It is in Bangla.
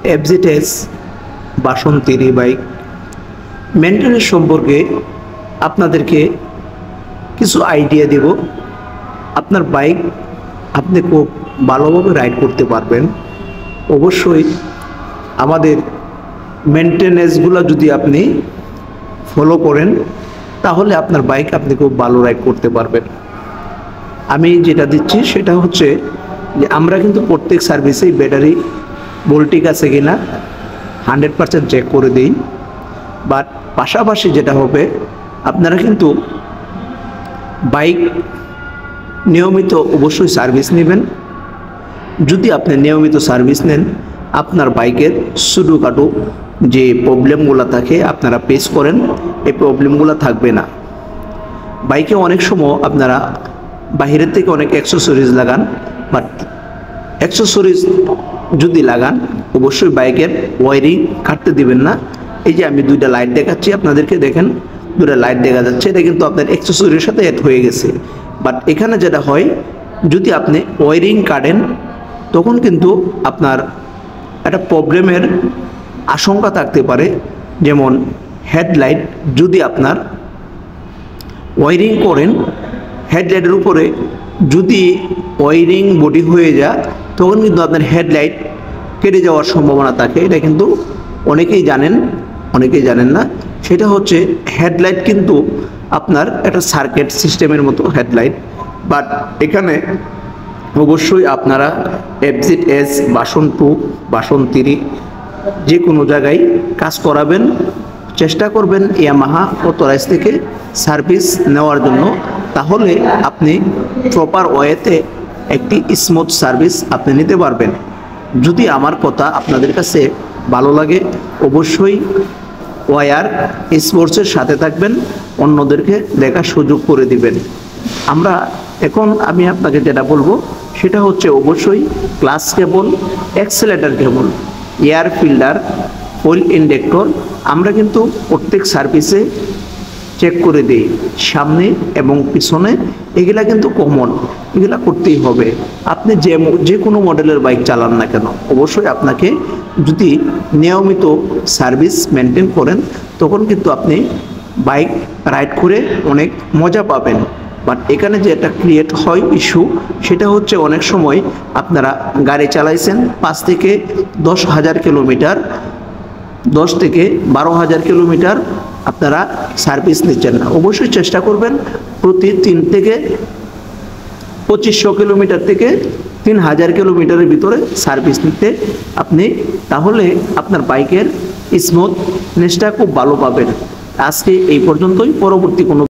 এফজেডএস বাসন্তী বাইক মেনটেন্যান্স সম্পর্কে আপনাদেরকে কিছু আইডিয়া দেব। আপনার বাইক আপনি খুব ভালোভাবে রাইড করতে পারবেন। অবশ্যই আমাদের মেনটেন্যান্সগুলো যদি আপনি ফলো করেন তাহলে আপনার বাইক আপনি খুব ভালো রাইড করতে পারবেন। আমি যেটা দিচ্ছি সেটা হচ্ছে যে আমরা কিন্তু প্রত্যেক সার্ভিসেই ব্যাটারি ভোল্টেজ আছে কিনা 100% চেক করে দিই। বাট পাশাপাশি যেটা হবে, আপনারা কিন্তু বাইক নিয়মিত অবশ্যই সার্ভিস নেবেন। যদি আপনি নিয়মিত সার্ভিস নেন, আপনার বাইকের ছোটোখাটো যে প্রবলেমগুলো থাকে আপনারা ফেস করেন, এই প্রবলেমগুলো থাকবে না। বাইকে অনেক সময় আপনারা বাহিরের থেকে অনেক অ্যাক্সেসরিজ লাগান, বাট অ্যাক্সেসরিজ যদি লাগান অবশ্যই বাইকের ওয়ারিং কাটতে দিবেন না। এই যে আমি দুইটা লাইট দেখাচ্ছি আপনাদেরকে, দেখেন দুটো লাইট দেখা যাচ্ছে, এটা কিন্তু আপনার অ্যাক্সেসরির সাথে অ্যাড হয়ে গেছে। বাট এখানে যেটা হয়, যদি আপনি ওয়ারিং কাটেন তখন কিন্তু আপনার একটা প্রবলেমের আশঙ্কা থাকতে পারে। যেমন হেডলাইট যদি আপনার ওয়ারিং করেন, হেডলাইটের উপরে যদি ওয়ারিং বডি হয়ে যায় তখন কিন্তু আপনার হেডলাইট কেটে যাওয়ার সম্ভাবনা থাকে। এটা কিন্তু অনেকেই জানেন, অনেকেই জানেন না। সেটা হচ্ছে হেডলাইট কিন্তু আপনার একটা সার্কিট সিস্টেমের মতো হেডলাইট। বাট এখানে অবশ্যই আপনারা এফজেডএস বাসন্তী যে কোনো জায়গায় কাজ করাবেন, চেষ্টা করবেন ইয়ামাহা অথরাইজ থেকে সার্ভিস নেওয়ার জন্য। তাহলে আপনি প্রপার ওয়েতে একটি স্মুথ সার্ভিস আপনি নিতে পারবেন। যদি আমার কথা আপনাদের কাছে ভালো লাগে অবশ্যই ওয়ার স্পোর্টসের সাথে থাকবেন, অন্যদেরকে দেখার সুযোগ করে দিবেন। আমি আপনাকে যেটা বলবো সেটা হচ্ছে অবশ্যই ক্লাচ কেবল, অ্যাক্সেলেটর কেবল, এয়ার ফিল্টার, অয়েল ইনজেক্টর আমরা কিন্তু প্রত্যেক সার্ভিসে চেক করে দিই, সামনে এবং পিছনে। এগুলা কিন্তু কমন, এগুলা করতেই হবে। আপনি যে কোনো মডেলের বাইক চালান না কেন, অবশ্যই আপনাকে যদি নিয়মিত সার্ভিস মেনটেন করেন তখন কিন্তু আপনি বাইক রাইড করে অনেক মজা পাবেন। বাট এখানে যে একটা ক্রিয়েট হয় ইস্যু, সেটা হচ্ছে অনেক সময় আপনারা গাড়ি চালাইছেন 5 থেকে 10,000 কিলোমিটার, 10 থেকে 12,000 কিলোমিটার আপনারা সার্ভিস নিচ্ছেন না। অবশ্যই চেষ্টা করবেন প্রতি 3 থেকে 2500 কিলোমিটার থেকে 3000 কিলোমিটারের ভিতরে সার্ভিস নিতে আপনি, তাহলে আপনার বাইকের স্মুথনেসটা খুব ভালো পাবেন। আজকে এই পর্যন্তই, পরবর্তী কোনো